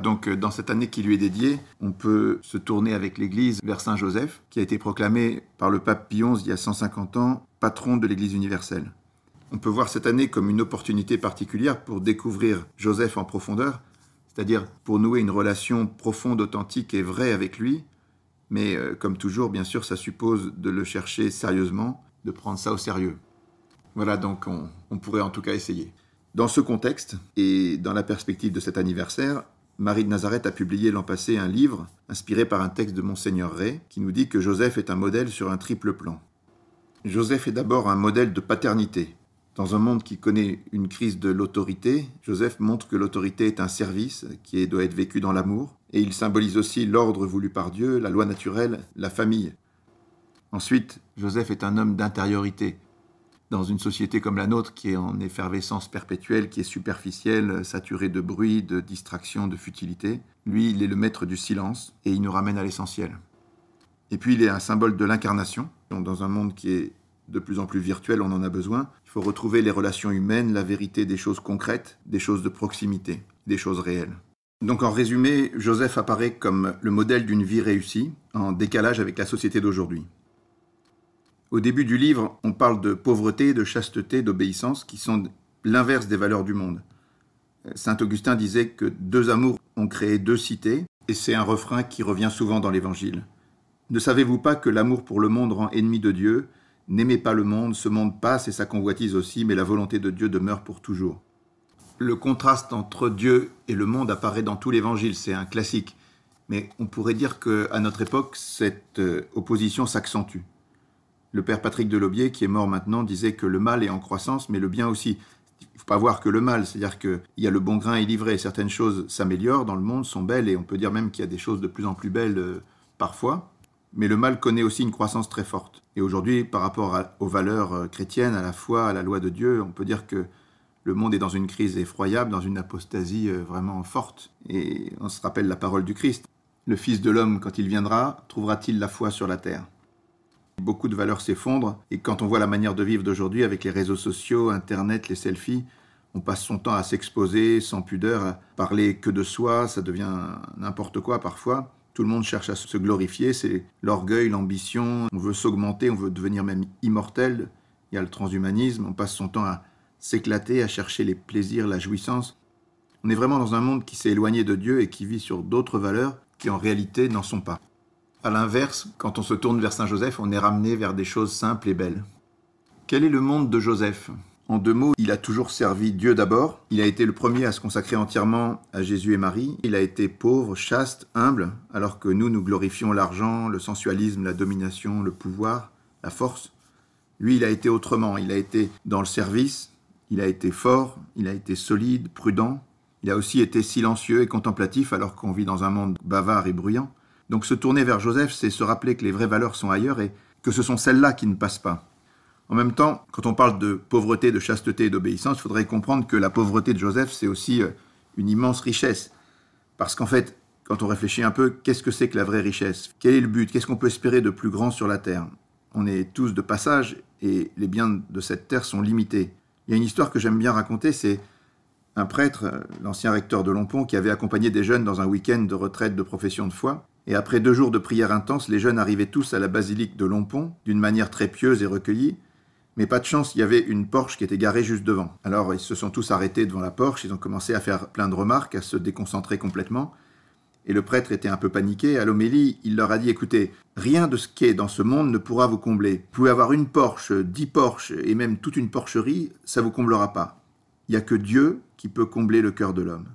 Donc dans cette année qui lui est dédiée, on peut se tourner avec l'Église vers Saint Joseph, qui a été proclamé par le pape Pie XI il y a 150 ans, patron de l'Église universelle. On peut voir cette année comme une opportunité particulière pour découvrir Joseph en profondeur, c'est-à-dire pour nouer une relation profonde, authentique et vraie avec lui. Mais comme toujours, bien sûr, ça suppose de le chercher sérieusement, de prendre ça au sérieux. Voilà, donc on pourrait en tout cas essayer. Dans ce contexte, et dans la perspective de cet anniversaire, Marie de Nazareth a publié l'an passé un livre inspiré par un texte de Monseigneur Ray qui nous dit que Joseph est un modèle sur un triple plan. Joseph est d'abord un modèle de paternité. Dans un monde qui connaît une crise de l'autorité, Joseph montre que l'autorité est un service qui doit être vécu dans l'amour, et il symbolise aussi l'ordre voulu par Dieu, la loi naturelle, la famille. Ensuite, Joseph est un homme d'intériorité. Dans une société comme la nôtre qui est en effervescence perpétuelle, qui est superficielle, saturée de bruit, de distraction, de futilité, lui, il est le maître du silence et il nous ramène à l'essentiel. Et puis, il est un symbole de l'incarnation. Dans un monde qui est de plus en plus virtuel, on en a besoin. Il faut retrouver les relations humaines, la vérité des choses concrètes, des choses de proximité, des choses réelles. Donc en résumé, Joseph apparaît comme le modèle d'une vie réussie, en décalage avec la société d'aujourd'hui. Au début du livre, on parle de pauvreté, de chasteté, d'obéissance, qui sont l'inverse des valeurs du monde. Saint Augustin disait que 2 amours ont créé 2 cités, et c'est un refrain qui revient souvent dans l'Évangile. Ne savez-vous pas que l'amour pour le monde rend ennemi de Dieu ? N'aimez pas le monde, ce monde passe et sa convoitise aussi, mais la volonté de Dieu demeure pour toujours. Le contraste entre Dieu et le monde apparaît dans tout l'Évangile, c'est un classique. Mais on pourrait dire qu'à notre époque, cette opposition s'accentue. Le père Patrick Delaubier, qui est mort maintenant, disait que le mal est en croissance, mais le bien aussi. Il ne faut pas voir que le mal, c'est-à-dire qu'il y a le bon grain et l'ivraie. Certaines choses s'améliorent dans le monde, sont belles, et on peut dire même qu'il y a des choses de plus en plus belles parfois. Mais le mal connaît aussi une croissance très forte. Et aujourd'hui, par rapport aux valeurs chrétiennes, à la foi, à la loi de Dieu, on peut dire que le monde est dans une crise effroyable, dans une apostasie vraiment forte. Et on se rappelle la parole du Christ. Le Fils de l'homme, quand il viendra, trouvera-t-il la foi sur la terre ? Beaucoup de valeurs s'effondrent, et quand on voit la manière de vivre d'aujourd'hui avec les réseaux sociaux, Internet, les selfies, on passe son temps à s'exposer sans pudeur, à parler que de soi, ça devient n'importe quoi parfois. Tout le monde cherche à se glorifier, c'est l'orgueil, l'ambition, on veut s'augmenter, on veut devenir même immortel. Il y a le transhumanisme, on passe son temps à s'éclater, à chercher les plaisirs, la jouissance. On est vraiment dans un monde qui s'est éloigné de Dieu et qui vit sur d'autres valeurs qui en réalité n'en sont pas. A l'inverse, quand on se tourne vers Saint Joseph, on est ramené vers des choses simples et belles. Quel est le monde de Joseph ? En 2 mots, il a toujours servi Dieu d'abord. Il a été le premier à se consacrer entièrement à Jésus et Marie. Il a été pauvre, chaste, humble, alors que nous glorifions l'argent, le sensualisme, la domination, le pouvoir, la force. Lui, il a été autrement. Il a été dans le service, il a été fort, il a été solide, prudent. Il a aussi été silencieux et contemplatif, alors qu'on vit dans un monde bavard et bruyant. Donc se tourner vers Joseph, c'est se rappeler que les vraies valeurs sont ailleurs et que ce sont celles-là qui ne passent pas. En même temps, quand on parle de pauvreté, de chasteté et d'obéissance, il faudrait comprendre que la pauvreté de Joseph, c'est aussi une immense richesse. Parce qu'en fait, quand on réfléchit un peu, qu'est-ce que c'est que la vraie richesse ? Quel est le but ? Qu'est-ce qu'on peut espérer de plus grand sur la terre ? On est tous de passage et les biens de cette terre sont limités. Il y a une histoire que j'aime bien raconter, c'est un prêtre, l'ancien recteur de Lompont, qui avait accompagné des jeunes dans un week-end de retraite de profession de foi. Et après 2 jours de prière intense, les jeunes arrivaient tous à la basilique de Lompont, d'une manière très pieuse et recueillie. Mais pas de chance, il y avait une Porsche qui était garée juste devant. Alors ils se sont tous arrêtés devant la Porsche, ils ont commencé à faire plein de remarques, à se déconcentrer complètement. Et le prêtre était un peu paniqué. À l'homélie, il leur a dit « Écoutez, rien de ce qui est dans ce monde ne pourra vous combler. Vous pouvez avoir une Porsche, 10 Porsches et même toute une porcherie, ça ne vous comblera pas. Il n'y a que Dieu qui peut combler le cœur de l'homme. »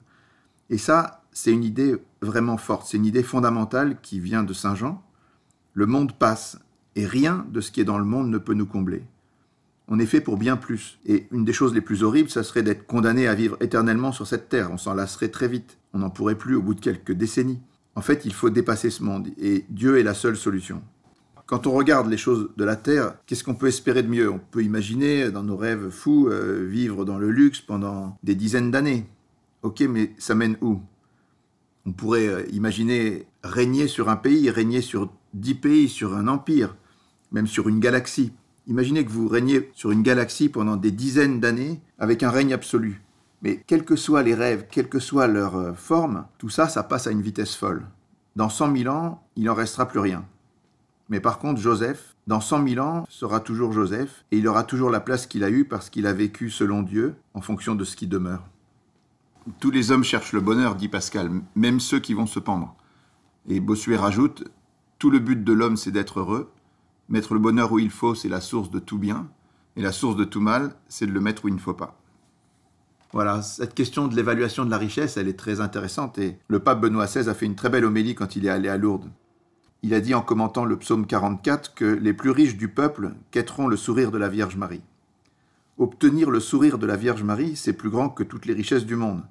Et ça, c'est une idée vraiment forte, c'est une idée fondamentale qui vient de Saint Jean. Le monde passe, et rien de ce qui est dans le monde ne peut nous combler. On est fait pour bien plus. Et une des choses les plus horribles, ça serait d'être condamné à vivre éternellement sur cette terre. On s'en lasserait très vite. On n'en pourrait plus au bout de quelques décennies. En fait, il faut dépasser ce monde, et Dieu est la seule solution. Quand on regarde les choses de la terre, qu'est-ce qu'on peut espérer de mieux ? On peut imaginer, dans nos rêves fous, vivre dans le luxe pendant des dizaines d'années. Ok, mais ça mène où ? On pourrait imaginer régner sur un pays, régner sur 10 pays, sur un empire, même sur une galaxie. Imaginez que vous régnez sur une galaxie pendant des dizaines d'années avec un règne absolu. Mais quels que soient les rêves, quelle que soit leur forme, tout ça, ça passe à une vitesse folle. Dans 100 000 ans, il n'en restera plus rien. Mais par contre, Joseph, dans 100 000 ans, sera toujours Joseph, et il aura toujours la place qu'il a eue parce qu'il a vécu selon Dieu, en fonction de ce qui demeure. Tous les hommes cherchent le bonheur, dit Pascal, même ceux qui vont se pendre. Et Bossuet rajoute, tout le but de l'homme, c'est d'être heureux. Mettre le bonheur où il faut, c'est la source de tout bien. Et la source de tout mal, c'est de le mettre où il ne faut pas. Voilà, cette question de l'évaluation de la richesse, elle est très intéressante. Et le pape Benoît XVI a fait une très belle homélie quand il est allé à Lourdes. Il a dit en commentant le psaume 44 que les plus riches du peuple quêteront le sourire de la Vierge Marie. Obtenir le sourire de la Vierge Marie, c'est plus grand que toutes les richesses du monde.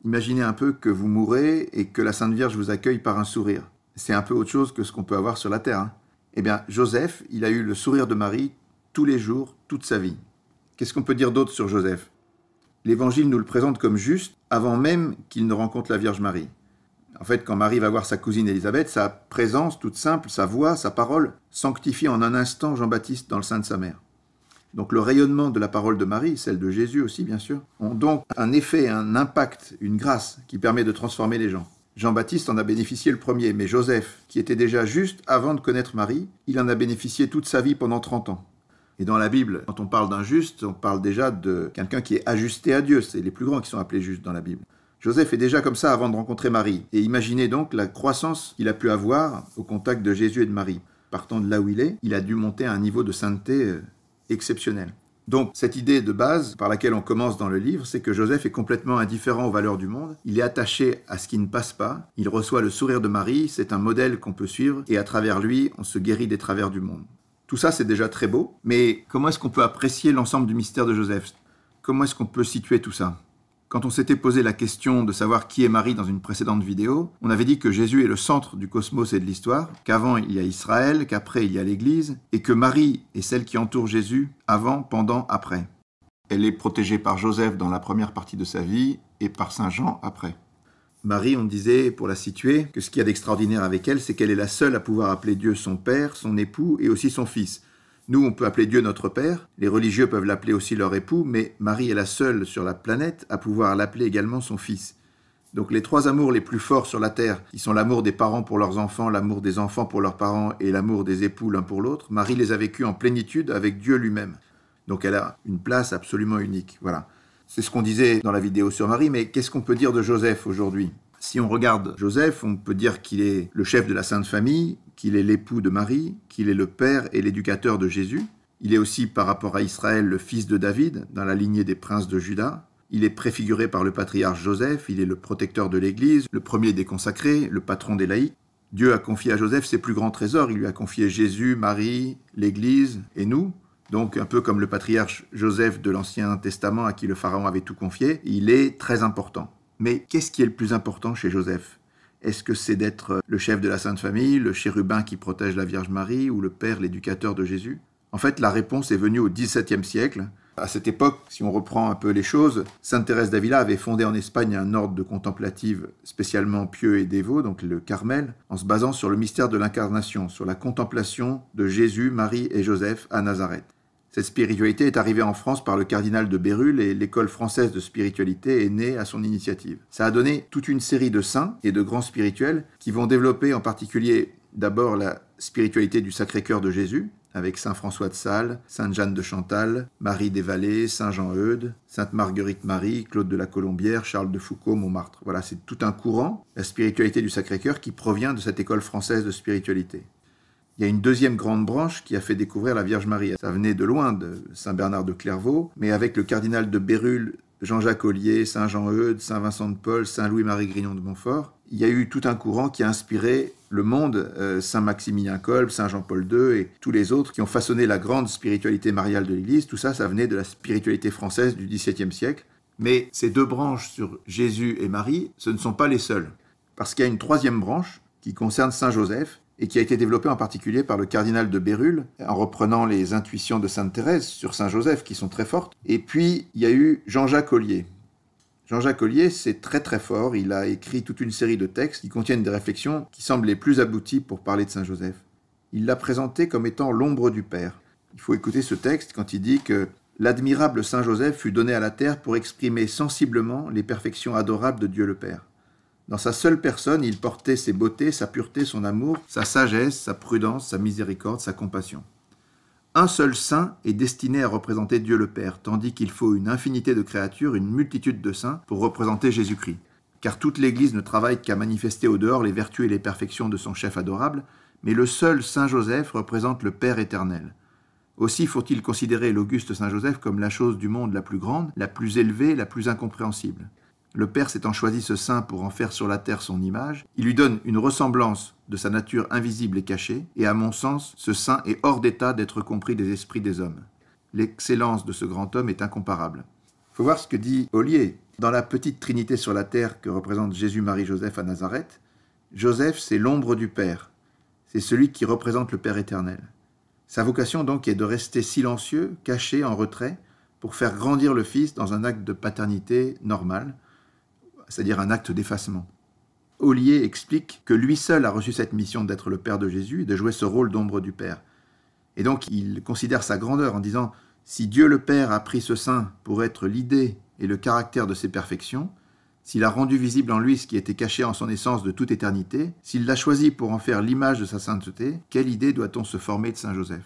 Imaginez un peu que vous mourrez et que la Sainte Vierge vous accueille par un sourire. C'est un peu autre chose que ce qu'on peut avoir sur la terre. Eh bien, Joseph, il a eu le sourire de Marie tous les jours, toute sa vie. Qu'est-ce qu'on peut dire d'autre sur Joseph? L'Évangile nous le présente comme juste avant même qu'il ne rencontre la Vierge Marie. En fait, quand Marie va voir sa cousine Élisabeth, sa présence toute simple, sa voix, sa parole, sanctifie en un instant Jean-Baptiste dans le sein de sa mère. Donc le rayonnement de la parole de Marie, celle de Jésus aussi bien sûr, ont donc un effet, un impact, une grâce qui permet de transformer les gens. Jean-Baptiste en a bénéficié le premier, mais Joseph, qui était déjà juste avant de connaître Marie, il en a bénéficié toute sa vie pendant 30 ans. Et dans la Bible, quand on parle d'un juste, on parle déjà de quelqu'un qui est ajusté à Dieu. C'est les plus grands qui sont appelés justes dans la Bible. Joseph est déjà comme ça avant de rencontrer Marie. Et imaginez donc la croissance qu'il a pu avoir au contact de Jésus et de Marie. Partant de là où il a dû monter à un niveau de sainteté exceptionnel. Donc, cette idée de base par laquelle on commence dans le livre, c'est que Joseph est complètement indifférent aux valeurs du monde. Il est attaché à ce qui ne passe pas. Il reçoit le sourire de Marie. C'est un modèle qu'on peut suivre. Et à travers lui, on se guérit des travers du monde. Tout ça, c'est déjà très beau. Mais comment est-ce qu'on peut apprécier l'ensemble du mystère de Joseph? Comment est-ce qu'on peut situer tout ça? Quand on s'était posé la question de savoir qui est Marie dans une précédente vidéo, on avait dit que Jésus est le centre du cosmos et de l'histoire, qu'avant il y a Israël, qu'après il y a l'Église, et que Marie est celle qui entoure Jésus avant, pendant, après. Elle est protégée par Joseph dans la première partie de sa vie et par Saint Jean après. Marie, on disait, pour la situer, que ce qu'il y a d'extraordinaire avec elle, c'est qu'elle est la seule à pouvoir appeler Dieu son Père, son époux et aussi son Fils. Nous, on peut appeler Dieu notre Père, les religieux peuvent l'appeler aussi leur époux, mais Marie est la seule sur la planète à pouvoir l'appeler également son Fils. Donc les trois amours les plus forts sur la terre, qui sont l'amour des parents pour leurs enfants, l'amour des enfants pour leurs parents et l'amour des époux l'un pour l'autre, Marie les a vécus en plénitude avec Dieu lui-même. Donc elle a une place absolument unique. Voilà. C'est ce qu'on disait dans la vidéo sur Marie, mais qu'est-ce qu'on peut dire de Joseph aujourd'hui ? Si on regarde Joseph, on peut dire qu'il est le chef de la Sainte Famille, qu'il est l'époux de Marie, qu'il est le père et l'éducateur de Jésus. Il est aussi, par rapport à Israël, le fils de David, dans la lignée des princes de Juda. Il est préfiguré par le patriarche Joseph, il est le protecteur de l'Église, le premier des consacrés, le patron des laïcs. Dieu a confié à Joseph ses plus grands trésors, il lui a confié Jésus, Marie, l'Église et nous. Donc un peu comme le patriarche Joseph de l'Ancien Testament à qui le Pharaon avait tout confié, il est très important. Mais qu'est-ce qui est le plus important chez Joseph ? Est-ce que c'est d'être le chef de la Sainte Famille, le chérubin qui protège la Vierge Marie ou le père, l'éducateur de Jésus ? En fait, la réponse est venue au XVIIe siècle. À cette époque, si on reprend un peu les choses, Sainte Thérèse d'Avila avait fondé en Espagne un ordre de contemplatives spécialement pieux et dévots, donc le Carmel, en se basant sur le mystère de l'incarnation, sur la contemplation de Jésus, Marie et Joseph à Nazareth. Cette spiritualité est arrivée en France par le cardinal de Bérulle et l'école française de spiritualité est née à son initiative. Ça a donné toute une série de saints et de grands spirituels qui vont développer en particulier d'abord la spiritualité du Sacré-Cœur de Jésus, avec Saint François de Sales, Sainte Jeanne de Chantal, Marie des Vallées, Saint Jean-Eudes, Sainte Marguerite Marie, Claude de la Colombière, Charles de Foucauld, Montmartre. Voilà, c'est tout un courant, la spiritualité du Sacré-Cœur, qui provient de cette école française de spiritualité. Il y a une deuxième grande branche qui a fait découvrir la Vierge Marie. Ça venait de loin, de Saint-Bernard de Clairvaux, mais avec le cardinal de Bérulle, Jean-Jacques Ollier, Saint Jean-Eudes, Saint Vincent de Paul, Saint Louis-Marie Grignon de Montfort, il y a eu tout un courant qui a inspiré le monde, Saint Maximilien Kolb, Saint Jean-Paul II et tous les autres qui ont façonné la grande spiritualité mariale de l'Église. Tout ça, ça venait de la spiritualité française du XVIIe siècle. Mais ces deux branches sur Jésus et Marie, ce ne sont pas les seules. Parce qu'il y a une troisième branche qui concerne Saint Joseph, et qui a été développé en particulier par le cardinal de Bérulle, en reprenant les intuitions de Sainte Thérèse sur Saint Joseph, qui sont très fortes. Et puis, il y a eu Jean-Jacques Ollier. Jean-Jacques Ollier, c'est très très fort, il a écrit toute une série de textes qui contiennent des réflexions qui semblent les plus abouties pour parler de Saint Joseph. Il l'a présenté comme étant l'ombre du Père. Il faut écouter ce texte quand il dit que l'admirable Saint Joseph fut donné à la terre pour exprimer sensiblement les perfections adorables de Dieu le Père. Dans sa seule personne, il portait ses beautés, sa pureté, son amour, sa sagesse, sa prudence, sa miséricorde, sa compassion. Un seul saint est destiné à représenter Dieu le Père, tandis qu'il faut une infinité de créatures, une multitude de saints pour représenter Jésus-Christ. Car toute l'Église ne travaille qu'à manifester au dehors les vertus et les perfections de son chef adorable, mais le seul Saint Joseph représente le Père éternel. Aussi faut-il considérer l'auguste Saint Joseph comme la chose du monde la plus grande, la plus élevée, la plus incompréhensible. Le Père s'étant choisi ce saint pour en faire sur la terre son image, il lui donne une ressemblance de sa nature invisible et cachée, et à mon sens, ce saint est hors d'état d'être compris des esprits des hommes. L'excellence de ce grand homme est incomparable. Il faut voir ce que dit Ollier. Dans la petite trinité sur la terre que représente Jésus, Marie, Joseph à Nazareth, Joseph, c'est l'ombre du Père. C'est celui qui représente le Père éternel. Sa vocation donc est de rester silencieux, caché, en retrait, pour faire grandir le Fils dans un acte de paternité normal, c'est-à-dire un acte d'effacement. Ollier explique que lui seul a reçu cette mission d'être le Père de Jésus et de jouer ce rôle d'ombre du Père. Et donc il considère sa grandeur en disant « Si Dieu le Père a pris ce saint pour être l'idée et le caractère de ses perfections, s'il a rendu visible en lui ce qui était caché en son essence de toute éternité, s'il l'a choisi pour en faire l'image de sa sainteté, quelle idée doit-on se former de Saint Joseph ?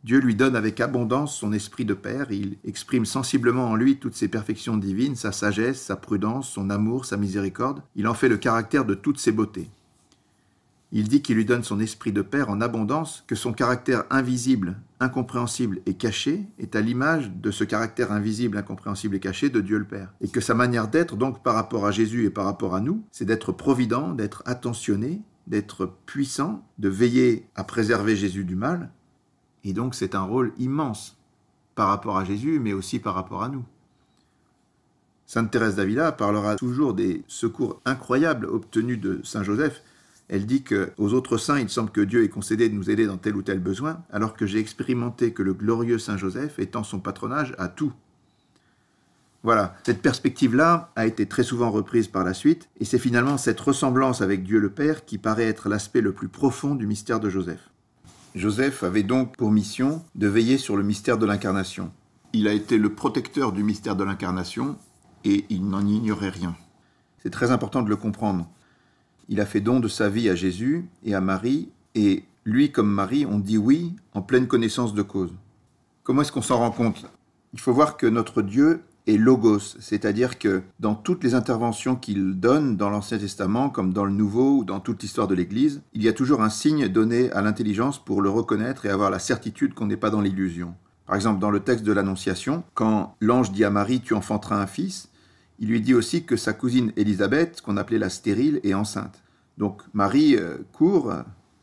Dieu lui donne avec abondance son esprit de Père, il exprime sensiblement en lui toutes ses perfections divines, sa sagesse, sa prudence, son amour, sa miséricorde, il en fait le caractère de toutes ses beautés. Il dit qu'il lui donne son esprit de Père en abondance, que son caractère invisible, incompréhensible et caché est à l'image de ce caractère invisible, incompréhensible et caché de Dieu le Père. Et que sa manière d'être, donc par rapport à Jésus et par rapport à nous, c'est d'être provident, d'être attentionné, d'être puissant, de veiller à préserver Jésus du mal. Et donc c'est un rôle immense par rapport à Jésus, mais aussi par rapport à nous. Sainte Thérèse d'Avila parlera toujours des secours incroyables obtenus de Saint Joseph. Elle dit qu'aux autres saints, il semble que Dieu ait concédé de nous aider dans tel ou tel besoin, alors que j'ai expérimenté que le glorieux Saint Joseph étend son patronage à tout. Voilà, cette perspective-là a été très souvent reprise par la suite, et c'est finalement cette ressemblance avec Dieu le Père qui paraît être l'aspect le plus profond du mystère de Joseph. Joseph avait donc pour mission de veiller sur le mystère de l'incarnation. Il a été le protecteur du mystère de l'incarnation et il n'en ignorait rien. C'est très important de le comprendre. Il a fait don de sa vie à Jésus et à Marie, et lui comme Marie ont dit oui en pleine connaissance de cause. Comment est-ce qu'on s'en rend compte ? Il faut voir que notre Dieu est logos, c'est-à-dire que dans toutes les interventions qu'il donne dans l'Ancien Testament, comme dans le Nouveau ou dans toute l'histoire de l'Église, il y a toujours un signe donné à l'intelligence pour le reconnaître et avoir la certitude qu'on n'est pas dans l'illusion. Par exemple, dans le texte de l'Annonciation, quand l'ange dit à Marie « Tu enfanteras un fils », il lui dit aussi que sa cousine Élisabeth, qu'on appelait la stérile, est enceinte. Donc Marie court,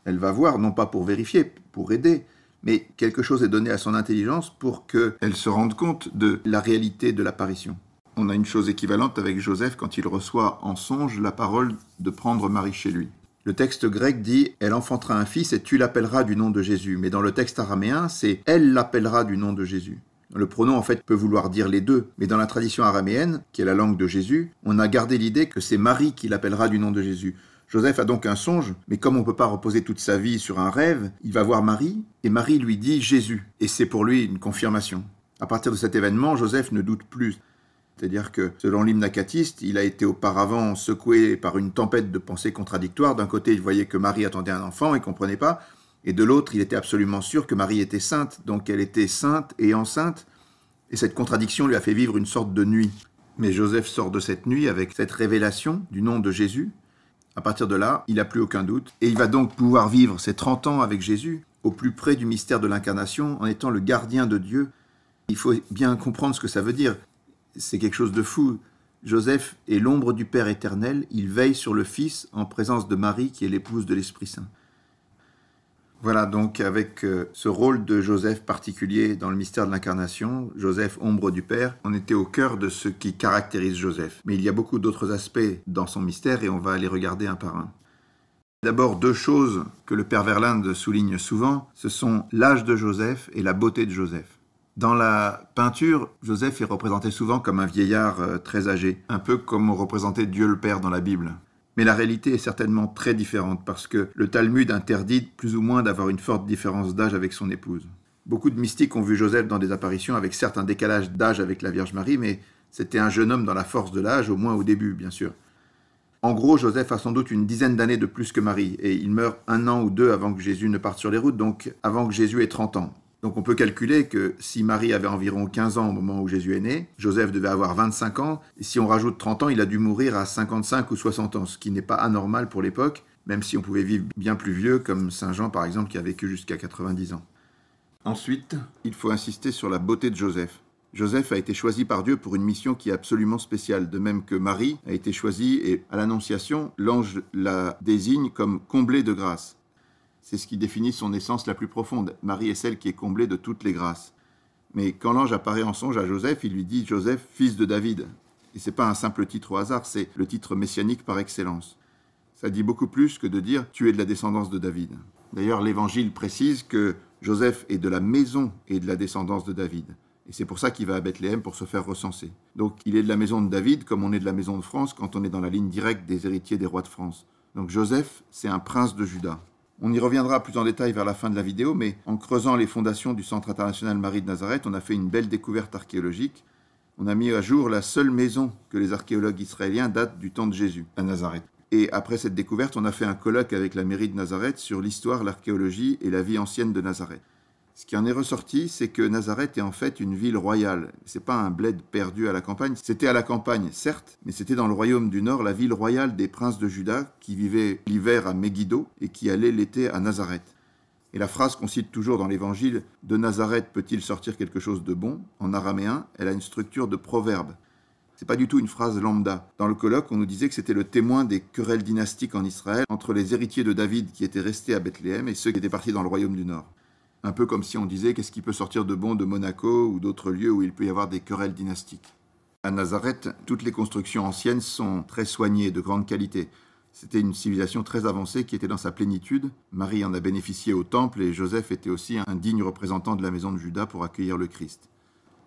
elle va voir, non pas pour vérifier, pour aider, mais quelque chose est donné à son intelligence pour qu'elle se rende compte de la réalité de l'apparition. On a une chose équivalente avec Joseph quand il reçoit en songe la parole de prendre Marie chez lui. Le texte grec dit « Elle enfantera un fils et tu l'appelleras du nom de Jésus ». Mais dans le texte araméen, c'est « Elle l'appellera du nom de Jésus ». Le pronom, en fait, peut vouloir dire les deux. Mais dans la tradition araméenne, qui est la langue de Jésus, on a gardé l'idée que c'est Marie qui l'appellera du nom de Jésus. Joseph a donc un songe, mais comme on ne peut pas reposer toute sa vie sur un rêve, il va voir Marie, et Marie lui dit Jésus. Et c'est pour lui une confirmation. À partir de cet événement, Joseph ne doute plus. C'est-à-dire que, selon l'hymne acatiste, il a été auparavant secoué par une tempête de pensées contradictoires. D'un côté, il voyait que Marie attendait un enfant et ne comprenait pas. Et de l'autre, il était absolument sûr que Marie était sainte. Donc elle était sainte et enceinte. Et cette contradiction lui a fait vivre une sorte de nuit. Mais Joseph sort de cette nuit avec cette révélation du nom de Jésus. À partir de là, il n'a plus aucun doute. Et il va donc pouvoir vivre ses 30 ans avec Jésus, au plus près du mystère de l'incarnation, en étant le gardien de Dieu. Il faut bien comprendre ce que ça veut dire. C'est quelque chose de fou. Joseph est l'ombre du Père éternel. Il veille sur le Fils en présence de Marie, qui est l'épouse de l'Esprit Saint. Voilà, donc avec ce rôle de Joseph particulier dans le mystère de l'incarnation, Joseph, ombre du Père, on était au cœur de ce qui caractérise Joseph. Mais il y a beaucoup d'autres aspects dans son mystère et on va les regarder un par un. D'abord, deux choses que le Père Verlinde souligne souvent, ce sont l'âge de Joseph et la beauté de Joseph. Dans la peinture, Joseph est représenté souvent comme un vieillard très âgé, un peu comme on représentait Dieu le Père dans la Bible. Mais la réalité est certainement très différente parce que le Talmud interdit plus ou moins d'avoir une forte différence d'âge avec son épouse. Beaucoup de mystiques ont vu Joseph dans des apparitions avec certes un décalage d'âge avec la Vierge Marie, mais c'était un jeune homme dans la force de l'âge, au moins au début, bien sûr. En gros, Joseph a sans doute une dizaine d'années de plus que Marie, et il meurt 1 an ou 2 avant que Jésus ne parte sur les routes, donc avant que Jésus ait 30 ans. Donc on peut calculer que si Marie avait environ 15 ans au moment où Jésus est né, Joseph devait avoir 25 ans, et si on rajoute 30 ans, il a dû mourir à 55 ou 60 ans, ce qui n'est pas anormal pour l'époque, même si on pouvait vivre bien plus vieux, comme Saint Jean par exemple, qui a vécu jusqu'à 90 ans. Ensuite, il faut insister sur la beauté de Joseph. Joseph a été choisi par Dieu pour une mission qui est absolument spéciale, de même que Marie a été choisie et à l'Annonciation, l'ange la désigne comme comblée de grâce. C'est ce qui définit son essence la plus profonde. Marie est celle qui est comblée de toutes les grâces. Mais quand l'ange apparaît en songe à Joseph, il lui dit « Joseph, fils de David ». Et ce n'est pas un simple titre au hasard, c'est le titre messianique par excellence. Ça dit beaucoup plus que de dire « tu es de la descendance de David ». D'ailleurs, l'Évangile précise que Joseph est de la maison et de la descendance de David. Et c'est pour ça qu'il va à Bethléem pour se faire recenser. Donc il est de la maison de David comme on est de la maison de France quand on est dans la ligne directe des héritiers des rois de France. Donc Joseph, c'est un prince de Juda. On y reviendra plus en détail vers la fin de la vidéo, mais en creusant les fondations du Centre international Marie de Nazareth, on a fait une belle découverte archéologique. On a mis à jour la seule maison que les archéologues israéliens datent du temps de Jésus, à Nazareth. Et après cette découverte, on a fait un colloque avec la mairie de Nazareth sur l'histoire, l'archéologie et la vie ancienne de Nazareth. Ce qui en est ressorti, c'est que Nazareth est en fait une ville royale. C'est pas un bled perdu à la campagne. C'était à la campagne, certes, mais c'était dans le royaume du Nord, la ville royale des princes de Juda, qui vivaient l'hiver à Megiddo et qui allaient l'été à Nazareth. Et la phrase qu'on cite toujours dans l'Évangile « De Nazareth peut-il sortir quelque chose de bon ?» en araméen, elle a une structure de proverbe. C'est pas du tout une phrase lambda. Dans le colloque, on nous disait que c'était le témoin des querelles dynastiques en Israël entre les héritiers de David qui étaient restés à Bethléem et ceux qui étaient partis dans le royaume du Nord. Un peu comme si on disait qu'est-ce qui peut sortir de bon de Monaco ou d'autres lieux où il peut y avoir des querelles dynastiques. À Nazareth, toutes les constructions anciennes sont très soignées, de grande qualité. C'était une civilisation très avancée qui était dans sa plénitude. Marie en a bénéficié au temple et Joseph était aussi un digne représentant de la maison de Juda pour accueillir le Christ.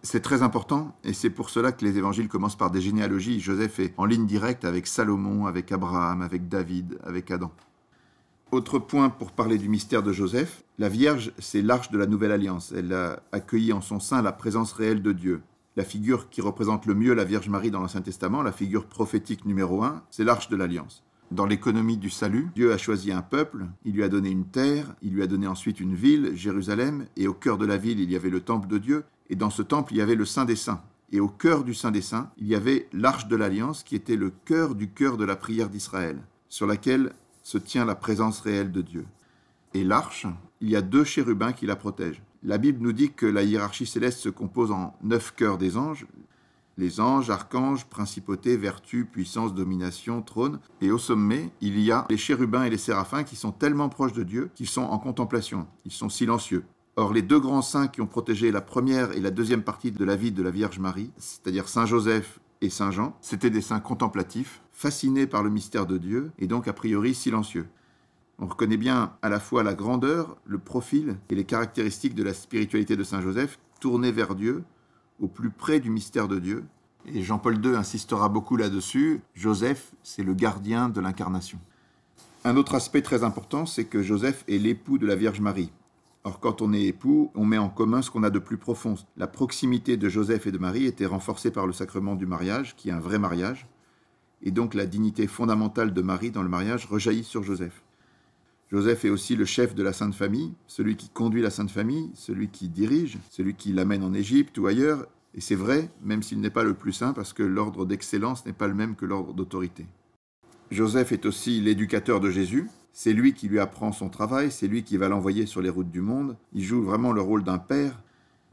C'est très important et c'est pour cela que les évangiles commencent par des généalogies. Joseph est en ligne directe avec Salomon, avec Abraham, avec David, avec Adam. Autre point pour parler du mystère de Joseph, la Vierge, c'est l'arche de la Nouvelle Alliance. Elle a accueilli en son sein la présence réelle de Dieu. La figure qui représente le mieux la Vierge Marie dans l'Ancien Testament, la figure prophétique numéro 1, c'est l'arche de l'Alliance. Dans l'économie du salut, Dieu a choisi un peuple, il lui a donné une terre, il lui a donné ensuite une ville, Jérusalem, et au cœur de la ville, il y avait le temple de Dieu, et dans ce temple, il y avait le Saint des Saints. Et au cœur du Saint des Saints, il y avait l'arche de l'Alliance qui était le cœur du cœur de la prière d'Israël, sur laquelle se tient la présence réelle de Dieu. Et l'arche, il y a 2 chérubins qui la protègent. La Bible nous dit que la hiérarchie céleste se compose en 9 cœurs des anges, les anges, archanges, principautés, vertus, puissances, domination, trône. Et au sommet, il y a les chérubins et les séraphins qui sont tellement proches de Dieu qu'ils sont en contemplation, ils sont silencieux. Or, les 2 grands saints qui ont protégé la première et la deuxième partie de la vie de la Vierge Marie, c'est-à-dire Saint Joseph et Saint Jean, c'étaient des saints contemplatifs, fascinés par le mystère de Dieu et donc a priori silencieux. On reconnaît bien à la fois la grandeur, le profil et les caractéristiques de la spiritualité de Saint Joseph, tournée vers Dieu, au plus près du mystère de Dieu. Et Jean-Paul II insistera beaucoup là-dessus, Joseph, c'est le gardien de l'incarnation. Un autre aspect très important, c'est que Joseph est l'époux de la Vierge Marie. Or, quand on est époux, on met en commun ce qu'on a de plus profond. La proximité de Joseph et de Marie était renforcée par le sacrement du mariage, qui est un vrai mariage, et donc la dignité fondamentale de Marie dans le mariage rejaillit sur Joseph. Joseph est aussi le chef de la Sainte Famille, celui qui conduit la Sainte Famille, celui qui dirige, celui qui l'amène en Égypte ou ailleurs, et c'est vrai, même s'il n'est pas le plus saint, parce que l'ordre d'excellence n'est pas le même que l'ordre d'autorité. Joseph est aussi l'éducateur de Jésus. C'est lui qui lui apprend son travail, c'est lui qui va l'envoyer sur les routes du monde. Il joue vraiment le rôle d'un père.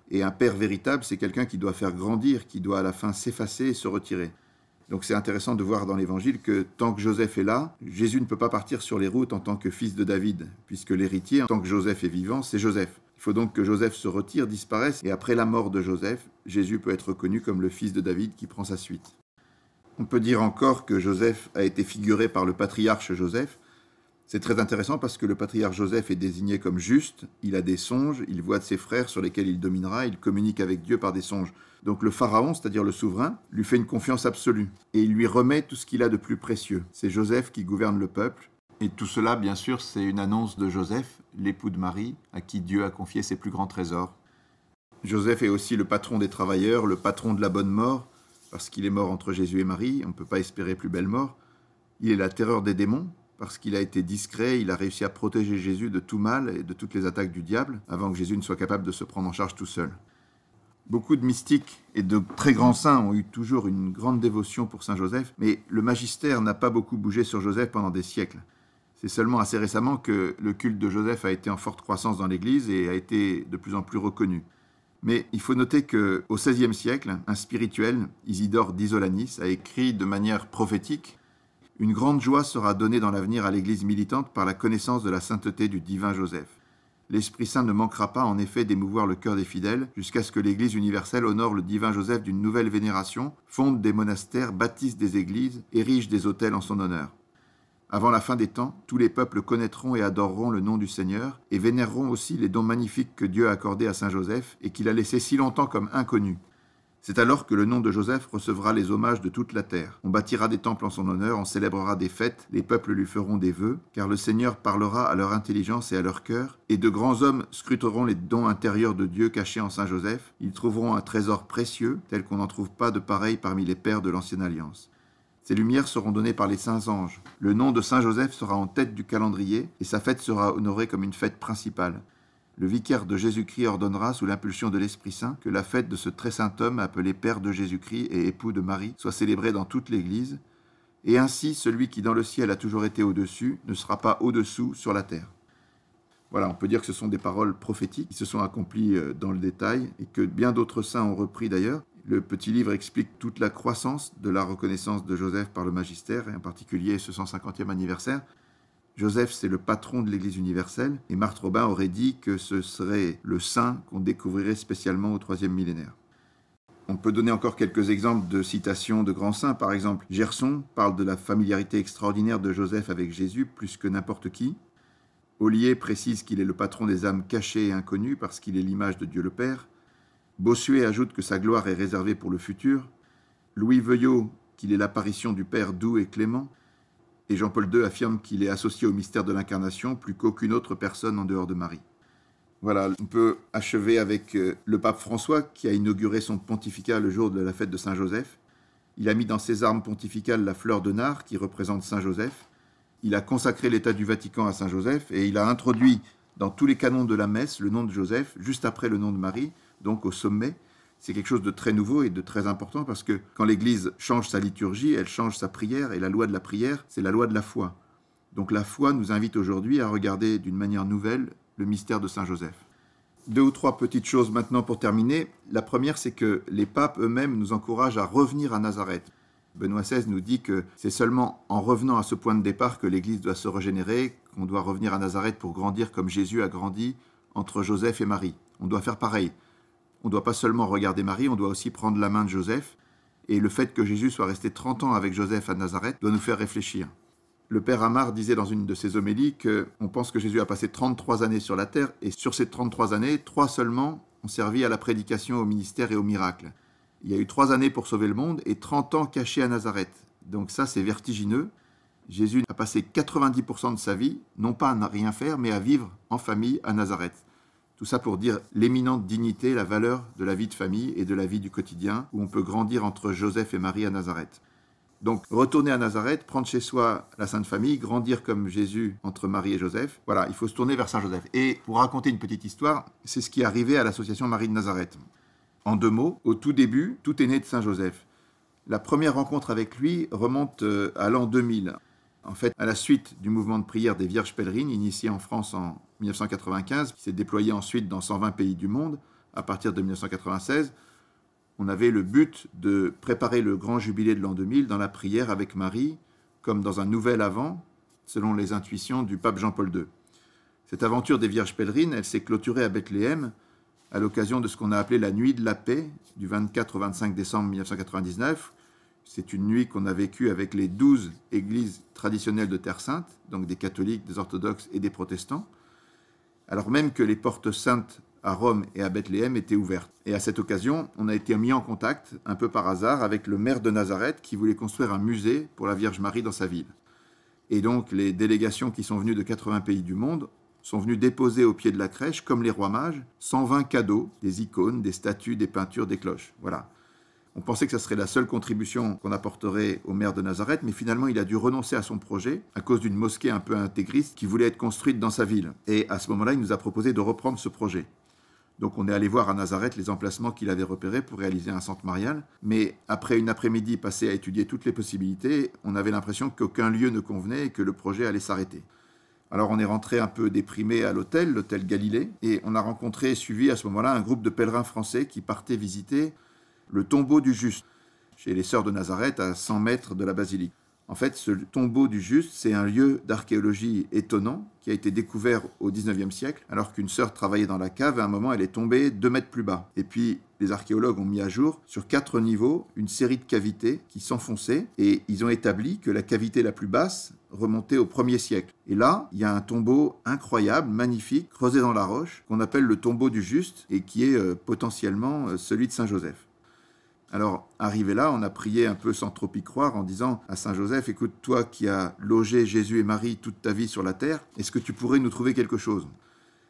Et un père véritable, c'est quelqu'un qui doit faire grandir, qui doit à la fin s'effacer et se retirer. Donc c'est intéressant de voir dans l'Évangile que tant que Joseph est là, Jésus ne peut pas partir sur les routes en tant que fils de David, puisque l'héritier, tant que Joseph est vivant, c'est Joseph. Il faut donc que Joseph se retire, disparaisse, et après la mort de Joseph, Jésus peut être reconnu comme le fils de David qui prend sa suite. On peut dire encore que Joseph a été figuré par le patriarche Joseph. C'est très intéressant parce que le patriarche Joseph est désigné comme juste, il a des songes, il voit de ses frères sur lesquels il dominera, il communique avec Dieu par des songes. Donc le pharaon, c'est-à-dire le souverain, lui fait une confiance absolue et il lui remet tout ce qu'il a de plus précieux. C'est Joseph qui gouverne le peuple Et tout cela, bien sûr, c'est une annonce de Joseph, l'époux de Marie, à qui Dieu a confié ses plus grands trésors. Joseph est aussi le patron des travailleurs, le patron de la bonne mort, parce qu'il est mort entre Jésus et Marie, on ne peut pas espérer plus belle mort. Il est la terreur des démons, parce qu'il a été discret, il a réussi à protéger Jésus de tout mal et de toutes les attaques du diable, avant que Jésus ne soit capable de se prendre en charge tout seul. Beaucoup de mystiques et de très grands saints ont eu toujours une grande dévotion pour Saint Joseph, mais le magistère n'a pas beaucoup bougé sur Joseph pendant des siècles. C'est seulement assez récemment que le culte de Joseph a été en forte croissance dans l'Église et a été de plus en plus reconnu. Mais il faut noter qu'au XVIe siècle, un spirituel, Isidore d'Isolanis, a écrit de manière prophétique « Une grande joie sera donnée dans l'avenir à l'Église militante par la connaissance de la sainteté du divin Joseph. L'Esprit Saint ne manquera pas en effet d'émouvoir le cœur des fidèles jusqu'à ce que l'Église universelle honore le divin Joseph d'une nouvelle vénération, fonde des monastères, bâtisse des églises, érige des autels en son honneur. Avant la fin des temps, tous les peuples connaîtront et adoreront le nom du Seigneur et vénéreront aussi les dons magnifiques que Dieu a accordés à Saint Joseph et qu'il a laissés si longtemps comme inconnus. C'est alors que le nom de Joseph recevra les hommages de toute la terre. On bâtira des temples en son honneur, on célébrera des fêtes, les peuples lui feront des vœux, car le Seigneur parlera à leur intelligence et à leur cœur, et de grands hommes scruteront les dons intérieurs de Dieu cachés en Saint Joseph. Ils trouveront un trésor précieux, tel qu'on n'en trouve pas de pareil parmi les pères de l'Ancienne Alliance. Ces lumières seront données par les saints anges. Le nom de Saint Joseph sera en tête du calendrier, et sa fête sera honorée comme une fête principale. Le vicaire de Jésus-Christ ordonnera, sous l'impulsion de l'Esprit Saint, que la fête de ce très saint homme appelé Père de Jésus-Christ et époux de Marie soit célébrée dans toute l'Église, et ainsi celui qui dans le ciel a toujours été au-dessus ne sera pas au-dessous sur la terre. Voilà, on peut dire que ce sont des paroles prophétiques qui se sont accomplies dans le détail et que bien d'autres saints ont repris d'ailleurs. Le petit livre explique toute la croissance de la reconnaissance de Joseph par le magistère, et en particulier ce 150e anniversaire. Joseph, c'est le patron de l'Église universelle, et Marthe Robin aurait dit que ce serait le saint qu'on découvrirait spécialement au IIIe millénaire. On peut donner encore quelques exemples de citations de grands saints. Par exemple, Gerson parle de la familiarité extraordinaire de Joseph avec Jésus plus que n'importe qui. Ollier précise qu'il est le patron des âmes cachées et inconnues parce qu'il est l'image de Dieu le Père. Bossuet ajoute que sa gloire est réservée pour le futur. Louis Veuillot qu'il est l'apparition du Père doux et clément. Et Jean-Paul II affirme qu'il est associé au mystère de l'incarnation plus qu'aucune autre personne en dehors de Marie. Voilà, on peut achever avec le pape François qui a inauguré son pontificat le jour de la fête de Saint-Joseph. Il a mis dans ses armes pontificales la fleur de nard qui représente Saint-Joseph. Il a consacré l'état du Vatican à Saint-Joseph et il a introduit dans tous les canons de la messe le nom de Joseph, juste après le nom de Marie, donc au sommet. C'est quelque chose de très nouveau et de très important parce que quand l'Église change sa liturgie, elle change sa prière et la loi de la prière, c'est la loi de la foi. Donc la foi nous invite aujourd'hui à regarder d'une manière nouvelle le mystère de Saint Joseph. 2 ou 3 petites choses maintenant pour terminer. La première, c'est que les papes eux-mêmes nous encouragent à revenir à Nazareth. Benoît XVI nous dit que c'est seulement en revenant à ce point de départ que l'Église doit se régénérer, qu'on doit revenir à Nazareth pour grandir comme Jésus a grandi entre Joseph et Marie. On doit faire pareil. On ne doit pas seulement regarder Marie, on doit aussi prendre la main de Joseph. Et le fait que Jésus soit resté 30 ans avec Joseph à Nazareth doit nous faire réfléchir. Le père Amar disait dans une de ses homélies qu'on pense que Jésus a passé 33 années sur la terre, et sur ces 33 années, 3 seulement ont servi à la prédication, au ministère et au miracle. Il y a eu 3 années pour sauver le monde et 30 ans cachés à Nazareth. Donc ça, c'est vertigineux. Jésus a passé 90% de sa vie, non pas à ne rien faire, mais à vivre en famille à Nazareth. Tout ça pour dire l'éminente dignité, la valeur de la vie de famille et de la vie du quotidien, où on peut grandir entre Joseph et Marie à Nazareth. Donc, retourner à Nazareth, prendre chez soi la Sainte Famille, grandir comme Jésus entre Marie et Joseph. Voilà, il faut se tourner vers Saint Joseph. Et pour raconter une petite histoire, c'est ce qui est arrivé à l'association Marie de Nazareth. En 2 mots, au tout début, tout est né de Saint Joseph. La première rencontre avec lui remonte à l'an 2000. En fait, à la suite du mouvement de prière des Vierges pèlerines, initié en France en 1995, qui s'est déployé ensuite dans 120 pays du monde, à partir de 1996, on avait le but de préparer le grand jubilé de l'an 2000 dans la prière avec Marie, comme dans un nouvel Avant, selon les intuitions du pape Jean-Paul II. Cette aventure des Vierges pèlerines, elle s'est clôturée à Bethléem, à l'occasion de ce qu'on a appelé la Nuit de la Paix, du 24 au 25 décembre 1999. C'est une nuit qu'on a vécue avec les 12 églises traditionnelles de Terre Sainte, donc des catholiques, des orthodoxes et des protestants, alors même que les portes saintes à Rome et à Bethléem étaient ouvertes. Et à cette occasion, on a été mis en contact, un peu par hasard, avec le maire de Nazareth qui voulait construire un musée pour la Vierge Marie dans sa ville. Et donc les délégations qui sont venues de 80 pays du monde sont venues déposer au pied de la crèche, comme les rois mages, 120 cadeaux, des icônes, des statues, des peintures, des cloches. Voilà. On pensait que ça serait la seule contribution qu'on apporterait au maire de Nazareth, mais finalement il a dû renoncer à son projet à cause d'une mosquée un peu intégriste qui voulait être construite dans sa ville. Et à ce moment-là, il nous a proposé de reprendre ce projet. Donc on est allé voir à Nazareth les emplacements qu'il avait repérés pour réaliser un centre marial. Mais après une après-midi passée à étudier toutes les possibilités, on avait l'impression qu'aucun lieu ne convenait et que le projet allait s'arrêter. Alors on est rentré un peu déprimé à l'hôtel Galilée, et on a rencontré et suivi à ce moment-là un groupe de pèlerins français qui partaient visiter le tombeau du Juste, chez les sœurs de Nazareth, à 100 mètres de la basilique. En fait, ce tombeau du Juste, c'est un lieu d'archéologie étonnant qui a été découvert au XIXe siècle, alors qu'une sœur travaillait dans la cave, et à un moment, elle est tombée 2 mètres plus bas. Et puis, les archéologues ont mis à jour, sur 4 niveaux, une série de cavités qui s'enfonçaient, et ils ont établi que la cavité la plus basse remontait au 1er siècle. Et là, il y a un tombeau incroyable, magnifique, creusé dans la roche, qu'on appelle le tombeau du Juste, et qui est potentiellement celui de Saint Joseph. Alors, arrivé là, on a prié un peu sans trop y croire en disant à Saint Joseph, écoute, toi qui as logé Jésus et Marie toute ta vie sur la terre, est-ce que tu pourrais nous trouver quelque chose ?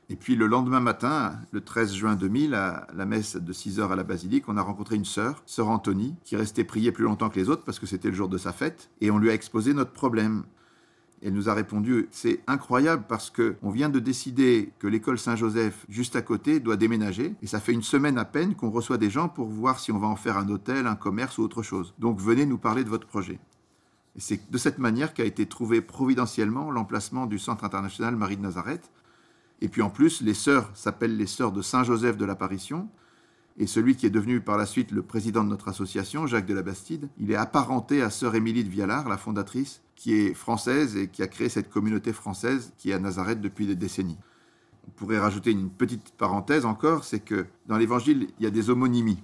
Et puis le lendemain matin, le 13 juin 2000, à la messe de 6h à la basilique, on a rencontré une sœur Antonie, qui restait prier plus longtemps que les autres parce que c'était le jour de sa fête, et on lui a exposé notre problème. Elle nous a répondu, c'est incroyable parce qu'on vient de décider que l'école Saint-Joseph, juste à côté, doit déménager. Et ça fait une semaine à peine qu'on reçoit des gens pour voir si on va en faire un hôtel, un commerce ou autre chose. Donc venez nous parler de votre projet. Et c'est de cette manière qu'a été trouvé providentiellement l'emplacement du Centre international Marie de Nazareth. Et puis en plus, les sœurs s'appellent les sœurs de Saint-Joseph de l'Apparition. Et celui qui est devenu par la suite le président de notre association, Jacques de la Bastide, il est apparenté à sœur Émilie de Vialard, la fondatrice, qui est française et qui a créé cette communauté française qui est à Nazareth depuis des décennies. On pourrait rajouter une petite parenthèse encore, c'est que dans l'Évangile, il y a des homonymies.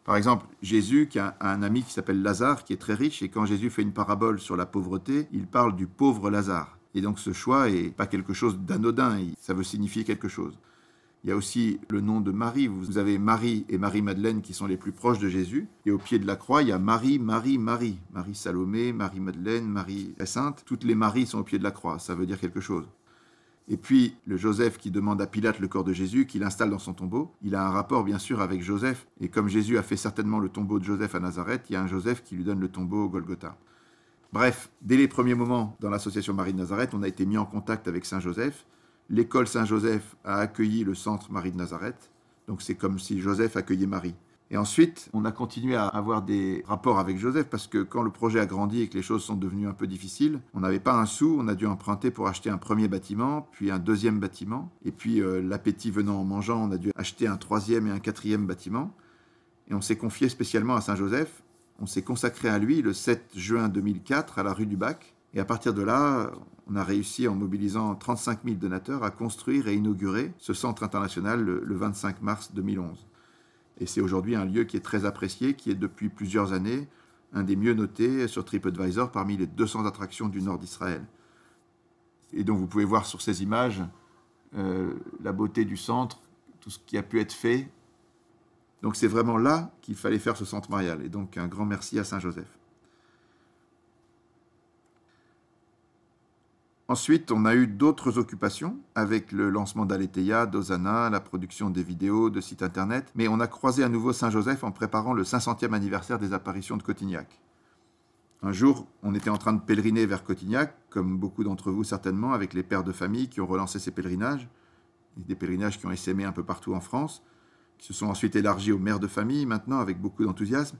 Par exemple, Jésus qui a un ami qui s'appelle Lazare, qui est très riche, et quand Jésus fait une parabole sur la pauvreté, il parle du pauvre Lazare. Et donc ce choix n'est pas quelque chose d'anodin, ça veut signifier quelque chose. Il y a aussi le nom de Marie. Vous avez Marie et Marie-Madeleine qui sont les plus proches de Jésus. Et au pied de la croix, il y a Marie, Marie, Marie. Marie-Salomé, Marie-Madeleine, Marie la Sainte. Toutes les Maries sont au pied de la croix. Ça veut dire quelque chose. Et puis, le Joseph qui demande à Pilate le corps de Jésus, qu'il installe dans son tombeau, il a un rapport bien sûr avec Joseph. Et comme Jésus a fait certainement le tombeau de Joseph à Nazareth, il y a un Joseph qui lui donne le tombeau au Golgotha. Bref, dès les premiers moments dans l'association Marie de Nazareth, on a été mis en contact avec Saint Joseph. L'école Saint-Joseph a accueilli le centre Marie de Nazareth. Donc c'est comme si Joseph accueillait Marie. Et ensuite, on a continué à avoir des rapports avec Joseph parce que quand le projet a grandi et que les choses sont devenues un peu difficiles, on n'avait pas un sou, on a dû emprunter pour acheter un premier bâtiment, puis un deuxième bâtiment. Et puis l'appétit venant en mangeant, on a dû acheter un 3e et un 4e bâtiment. Et on s'est confié spécialement à Saint-Joseph. On s'est consacré à lui le 7 juin 2004 à la rue du Bac. Et à partir de là, on a réussi, en mobilisant 35 000 donateurs, à construire et inaugurer ce centre international le 25 mars 2011. Et c'est aujourd'hui un lieu qui est très apprécié, qui est depuis plusieurs années un des mieux notés sur TripAdvisor parmi les 200 attractions du nord d'Israël. Et donc vous pouvez voir sur ces images la beauté du centre, tout ce qui a pu être fait. Donc c'est vraiment là qu'il fallait faire ce centre marial. Et donc un grand merci à Saint-Joseph. Ensuite, on a eu d'autres occupations avec le lancement d'Aletheia, d'Hosanna, la production des vidéos, de sites internet. Mais on a croisé à nouveau Saint-Joseph en préparant le 500e anniversaire des apparitions de Cotignac. Un jour, on était en train de pèleriner vers Cotignac, comme beaucoup d'entre vous certainement, avec les pères de famille qui ont relancé ces pèlerinages. Des pèlerinages qui ont essaimé un peu partout en France, qui se sont ensuite élargis aux mères de famille maintenant avec beaucoup d'enthousiasme.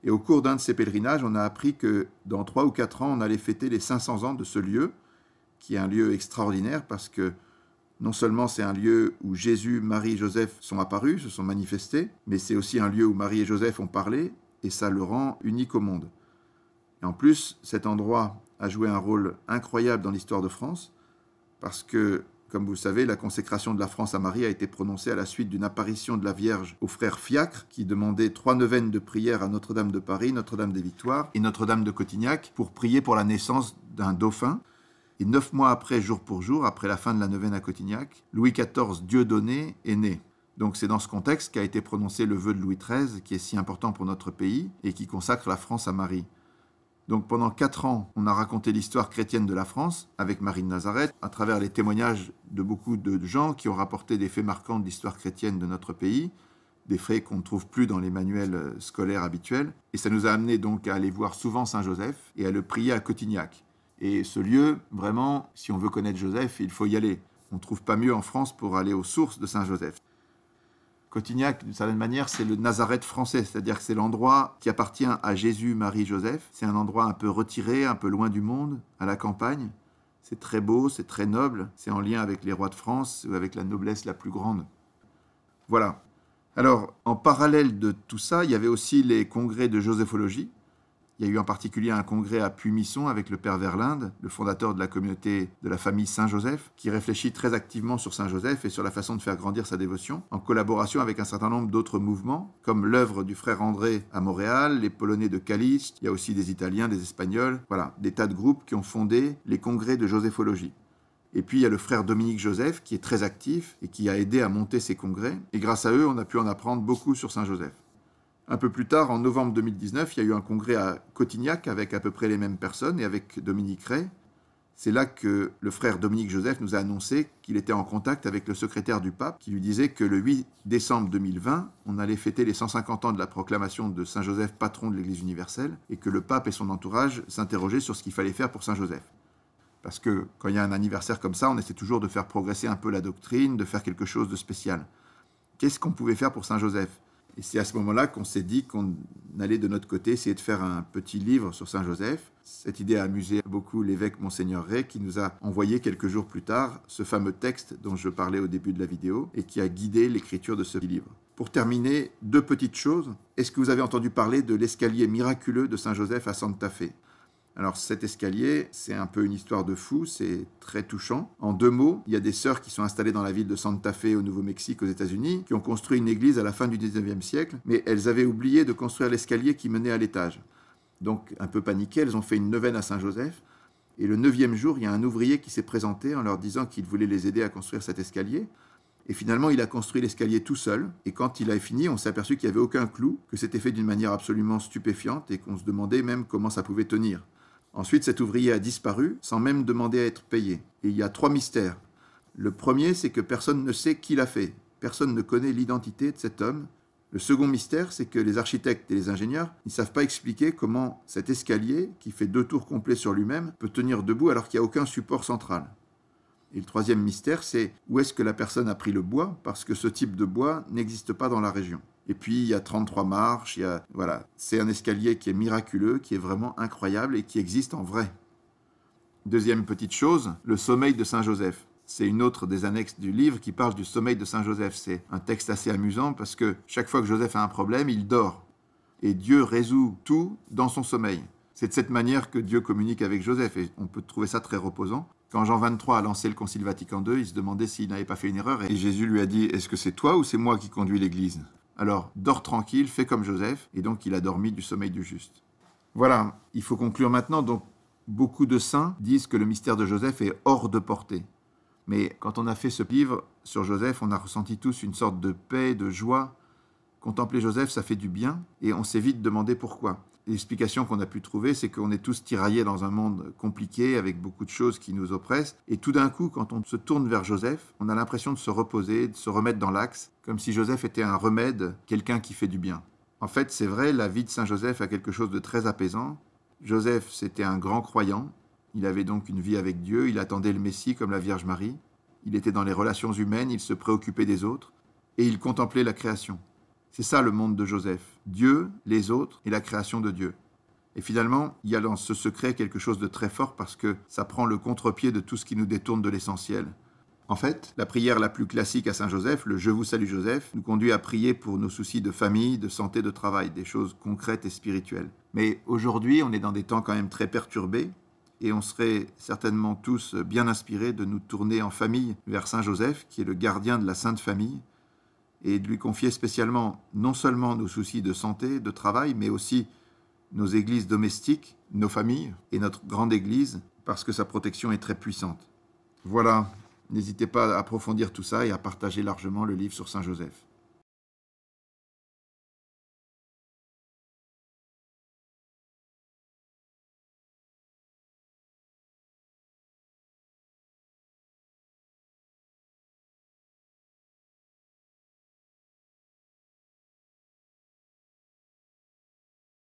Et au cours d'un de ces pèlerinages, on a appris que dans 3 ou 4 ans, on allait fêter les 500 ans de ce lieu, qui est un lieu extraordinaire parce que non seulement c'est un lieu où Jésus, Marie et Joseph sont apparus, se sont manifestés, mais c'est aussi un lieu où Marie et Joseph ont parlé, et ça le rend unique au monde. Et en plus, cet endroit a joué un rôle incroyable dans l'histoire de France, parce que, comme vous le savez, la consécration de la France à Marie a été prononcée à la suite d'une apparition de la Vierge au frère Fiacre, qui demandait 3 neuvaines de prière à Notre-Dame de Paris, Notre-Dame des Victoires et Notre-Dame de Cotignac, pour prier pour la naissance d'un dauphin. Et 9 mois après, jour pour jour, après la fin de la neuvaine à Cotignac, Louis XIV, Dieudonné, est né. Donc c'est dans ce contexte qu'a été prononcé le vœu de Louis XIII, qui est si important pour notre pays et qui consacre la France à Marie. Donc pendant 4 ans, on a raconté l'histoire chrétienne de la France avec Marie de Nazareth, à travers les témoignages de beaucoup de gens qui ont rapporté des faits marquants de l'histoire chrétienne de notre pays, des faits qu'on ne trouve plus dans les manuels scolaires habituels. Et ça nous a amené donc à aller voir souvent Saint-Joseph et à le prier à Cotignac. Et ce lieu, vraiment, si on veut connaître Joseph, il faut y aller. On ne trouve pas mieux en France pour aller aux sources de Saint-Joseph. Cotignac, d'une certaine manière, c'est le Nazareth français, c'est-à-dire que c'est l'endroit qui appartient à Jésus, Marie, Joseph. C'est un endroit un peu retiré, un peu loin du monde, à la campagne. C'est très beau, c'est très noble, c'est en lien avec les rois de France, ou avec la noblesse la plus grande. Voilà. Alors, en parallèle de tout ça, il y avait aussi les congrès de joséphologie. Il y a eu en particulier un congrès à Puy-Misson avec le père Verlinde, le fondateur de la communauté de la famille Saint-Joseph, qui réfléchit très activement sur Saint-Joseph et sur la façon de faire grandir sa dévotion, en collaboration avec un certain nombre d'autres mouvements, comme l'œuvre du frère André à Montréal, les Polonais de Caliste, il y a aussi des Italiens, des Espagnols, voilà, des tas de groupes qui ont fondé les congrès de joséphologie. Et puis il y a le frère Dominique Joseph, qui est très actif et qui a aidé à monter ces congrès, et grâce à eux, on a pu en apprendre beaucoup sur Saint-Joseph. Un peu plus tard, en novembre 2019, il y a eu un congrès à Cotignac avec à peu près les mêmes personnes et avec Dominique Ray. C'est là que le frère Dominique Joseph nous a annoncé qu'il était en contact avec le secrétaire du pape qui lui disait que le 8 décembre 2020, on allait fêter les 150 ans de la proclamation de Saint-Joseph patron de l'Église universelle et que le pape et son entourage s'interrogeaient sur ce qu'il fallait faire pour Saint-Joseph. Parce que quand il y a un anniversaire comme ça, on essaie toujours de faire progresser un peu la doctrine, de faire quelque chose de spécial. Qu'est-ce qu'on pouvait faire pour Saint-Joseph ? Et c'est à ce moment-là qu'on s'est dit qu'on allait de notre côté essayer de faire un petit livre sur Saint-Joseph. Cette idée a amusé beaucoup l'évêque Monseigneur Ray qui nous a envoyé quelques jours plus tard ce fameux texte dont je parlais au début de la vidéo et qui a guidé l'écriture de ce livre. Pour terminer, 2 petites choses. Est-ce que vous avez entendu parler de l'escalier miraculeux de Saint-Joseph à Santa Fe ? Alors cet escalier, c'est un peu une histoire de fou, c'est très touchant. En 2 mots, il y a des sœurs qui sont installées dans la ville de Santa Fe au Nouveau-Mexique aux États-Unis, qui ont construit une église à la fin du 19e siècle, mais elles avaient oublié de construire l'escalier qui menait à l'étage. Donc un peu paniquées, elles ont fait une neuvaine à Saint-Joseph, et le 9e jour, il y a un ouvrier qui s'est présenté en leur disant qu'il voulait les aider à construire cet escalier. Et finalement, il a construit l'escalier tout seul, et quand il a fini, on s'est aperçu qu'il n'y avait aucun clou, que c'était fait d'une manière absolument stupéfiante, et qu'on se demandait même comment ça pouvait tenir. Ensuite, cet ouvrier a disparu sans même demander à être payé. Et il y a 3 mystères. Le premier, c'est que personne ne sait qui l'a fait. Personne ne connaît l'identité de cet homme. Le second mystère, c'est que les architectes et les ingénieurs ne savent pas expliquer comment cet escalier, qui fait 2 tours complets sur lui-même, peut tenir debout alors qu'il n'y a aucun support central. Et le troisième mystère, c'est où est-ce que la personne a pris le bois, parce que ce type de bois n'existe pas dans la région. Et puis, il y a 33 marches, voilà. C'est un escalier qui est miraculeux, qui est vraiment incroyable et qui existe en vrai. Deuxième petite chose, le sommeil de Saint-Joseph. C'est une autre des annexes du livre qui parle du sommeil de Saint-Joseph. C'est un texte assez amusant parce que chaque fois que Joseph a un problème, il dort. Et Dieu résout tout dans son sommeil. C'est de cette manière que Dieu communique avec Joseph et on peut trouver ça très reposant. Quand Jean XXIII a lancé le Concile Vatican II, il se demandait s'il n'avait pas fait une erreur et Jésus lui a dit « Est-ce que c'est toi ou c'est moi qui conduis l'Église ?» Alors, dors tranquille, fais comme Joseph, et donc il a dormi du sommeil du juste. Voilà, il faut conclure maintenant. Donc, beaucoup de saints disent que le mystère de Joseph est hors de portée. Mais quand on a fait ce livre sur Joseph, on a ressenti tous une sorte de paix, de joie. Contempler Joseph, ça fait du bien, et on s'est vite demandé pourquoi. L'explication qu'on a pu trouver, c'est qu'on est tous tiraillés dans un monde compliqué, avec beaucoup de choses qui nous oppressent. Et tout d'un coup, quand on se tourne vers Joseph, on a l'impression de se reposer, de se remettre dans l'axe, comme si Joseph était un remède, quelqu'un qui fait du bien. En fait, c'est vrai, la vie de Saint Joseph a quelque chose de très apaisant. Joseph, c'était un grand croyant. Il avait donc une vie avec Dieu, il attendait le Messie comme la Vierge Marie. Il était dans les relations humaines, il se préoccupait des autres, et il contemplait la création. C'est ça le monde de Joseph. Dieu, les autres et la création de Dieu. Et finalement, il y a dans ce secret quelque chose de très fort parce que ça prend le contre-pied de tout ce qui nous détourne de l'essentiel. En fait, la prière la plus classique à Saint Joseph, le « Je vous salue Joseph », nous conduit à prier pour nos soucis de famille, de santé, de travail, des choses concrètes et spirituelles. Mais aujourd'hui, on est dans des temps quand même très perturbés et on serait certainement tous bien inspirés de nous tourner en famille vers Saint Joseph, qui est le gardien de la Sainte Famille, et de lui confier spécialement non seulement nos soucis de santé, de travail, mais aussi nos églises domestiques, nos familles et notre grande église, parce que sa protection est très puissante. Voilà, n'hésitez pas à approfondir tout ça et à partager largement le livre sur Saint Joseph.